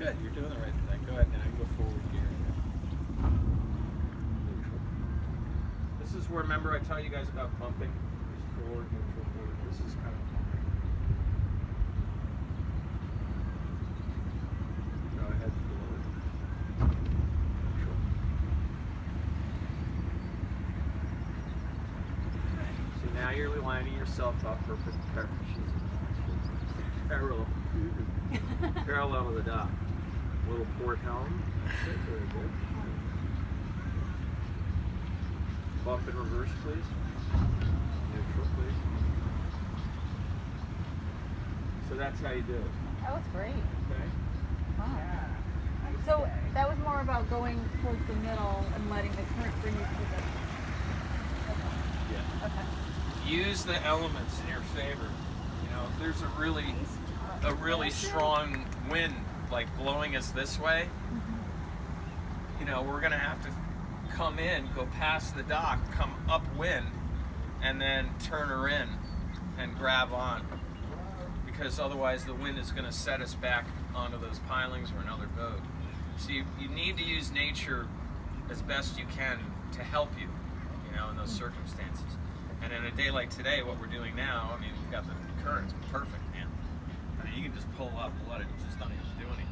Good, you're doing the right thing. Go ahead now, you go forward here. This is where, remember I tell you guys about bumping? Just forward, neutral, forward. This is kind of bumping. Go ahead, forward. Neutral. So now you're lining yourself up for parallel to the dock. Little port helm. That's it, very good. Bump in reverse, please. Neutral, please. So that's how you do it. That was great. Okay? Wow. So that was more about going towards the middle and letting the current bring you to the... Yeah. Okay. Use the elements in your favor. You know, if there's a really strong wind like blowing us this way, you know, we're gonna have to come in, go past the dock, come upwind, and then turn her in and grab on, because otherwise the wind is gonna set us back onto those pilings or another boat. So you need to use nature as best you can to help you, you know, in those circumstances. And in a day like today, what we're doing now, I mean, we've got the currents perfect, man. I mean, you can just pull up and let it just not even do anything.